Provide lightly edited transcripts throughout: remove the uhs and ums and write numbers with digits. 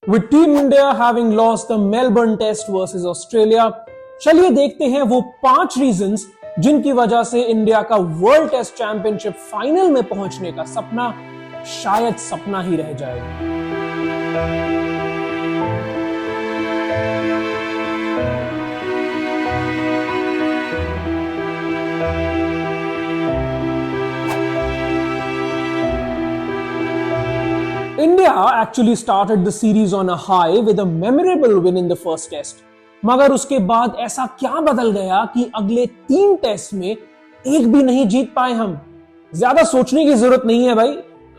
With Team India having lost the Melbourne Test versus Australia, चलिए देखते हैं वो 5 रीजंस जिनकी वजह से इंडिया का वर्ल्ड टेस्ट चैंपियनशिप फाइनल में पहुंचने का सपना शायद सपना ही रह जाए। India actually started the series on a high with a memorable win in the first test. मगर उसके बाद ऐसा क्या बदल गया कि अगले 3 टेस्ट में एक भी नहीं जीत पाए हम। ज्यादा सोचने की जरूरत नहीं है भाई,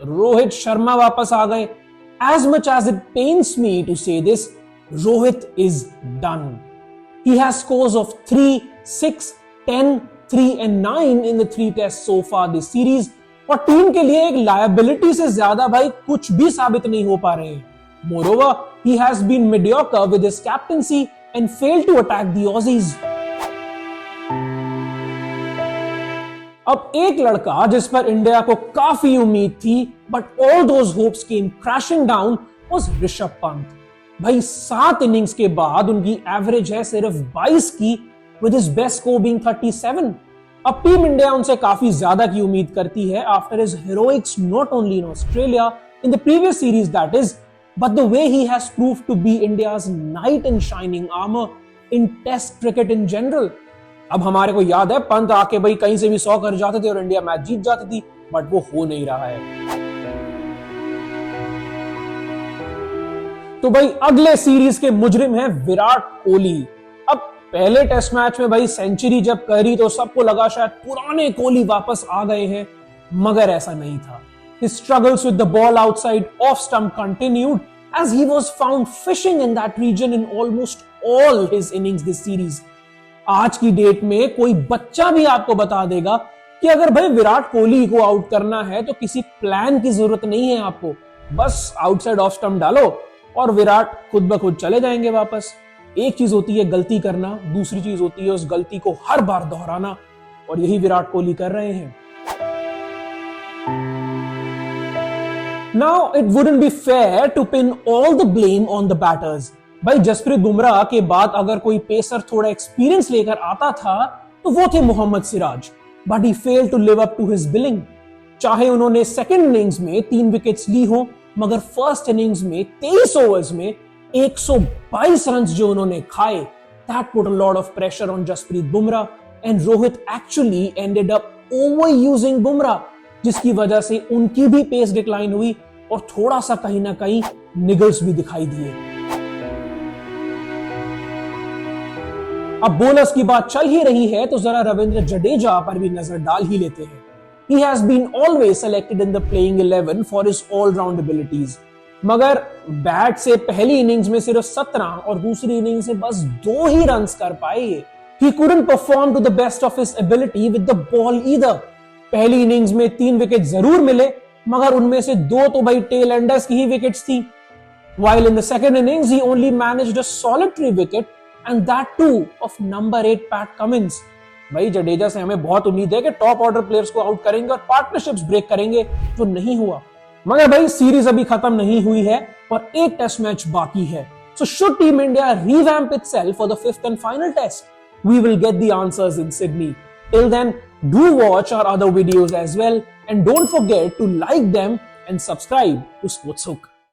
रोहित शर्मा वापस आ गए। As much as it pains me to say this, Rohit is done. He has scores of 3, 6, 10, 3 and 9 in the 3 tests so far this series. और टीम के लिए एक लायबिलिटी से ज्यादा भाई कुछ भी साबित नहीं हो पा रहे हैं। Moreover, he has been mediocre with his captaincy and failed to attack the Aussies. अब एक लड़का जिस पर इंडिया को काफी उम्मीद थी, but all those hopes came crashing down, was Rishabh Pant. भाई 7 इनिंग्स के बाद उनकी एवरेज है सिर्फ 22 की, with his best score being 37. अब टीम इंडिया उनसे काफी ज्यादा की उम्मीद करती है after his heroics not only in Australia in the previous series that is, but the way he has proved to be India's knight in shining armor in test cricket in general. अब हमारे को याद है पंत आके भाई कहीं से भी 100 कर जाते थे और इंडिया मैच जीत जाती थी, बट वो हो नहीं रहा है। तो भाई अगले सीरीज के मुजरिम है विराट कोहली। अब पहले टेस्ट मैच में भाई सेंचुरी जब करी तो सबको लगा शायद पुराने कोहली वापस आ गए हैं, मगर ऐसा नहीं था। His struggles with the ball outside off stump continued as he was found fishing in that region in almost all his innings this series. आज की डेट में कोई बच्चा भी आपको बता देगा कि अगर भाई विराट कोहली को आउट करना है तो किसी प्लान की जरूरत नहीं है आपको, बस आउटसाइड ऑफ स्टंप डालो और विराट खुद ब खुद चले जाएंगे वापस। एक चीज होती है गलती करना, दूसरी चीज होती है उस गलती को हर बार दोहराना, और यही विराट कोहली कर रहे हैं। Now it wouldn't be fair to pin all the blame on the batters. भाई जसप्रीत बुमराह के बाद अगर कोई पेसर थोड़ा एक्सपीरियंस लेकर आता था तो वो थे Mohammed Siraj, but he failed to live up to his billing. चाहे उन्होंने सेकंड इनिंग्स में 3 विकेट्स ली हो, मगर फर्स्ट इनिंग्स में 23 ओवर्स में 122 रन जो उन्होंने खाए, that put a lot of pressure on Jasprit Bumrah and Rohit actually ended up overusing Bumrah, जिसकी वजह से उनकी भी पेस डिक्लाइन हुई और थोड़ा सा कहीं ना कहीं निगल्स भी दिखाई दिए। अब बोलर्स की बात चल ही रही है तो जरा रविंद्र जडेजा पर भी नजर डाल ही लेते हैं। He has been always selected in the playing 11 for his all-round abilities. मगर बैट से पहली इनिंग्स में सिर्फ 17 और दूसरी इनिंग्स में बस 2 ही रन्स कर पाए। He couldn't perform to the best of his ability with the ball either. पहली इनिंग्स में 3 विकेट जरूर मिले, मगर उनमें से 2 तो भाई टेल एंडर्स की ही विकेट्स थी। While in the second innings he only managed a solitary wicket and that too of number 8 Pat Cummins. भाई जडेजा से हमें बहुत उम्मीद है कि टॉप ऑर्डर प्लेयर्स को आउट करेंगे और पार्टनरशिप्स ब्रेक करेंगे, जो नहीं हुआ। मगर भाई सीरीज अभी खत्म नहीं हुई है और एक टेस्ट मैच बाकी है। So should Team India revamp itself for the 5th and final test? We will get the answers in Sydney. Till then, do watch our other videos as well and don't forget to like them and subscribe to Sportshook.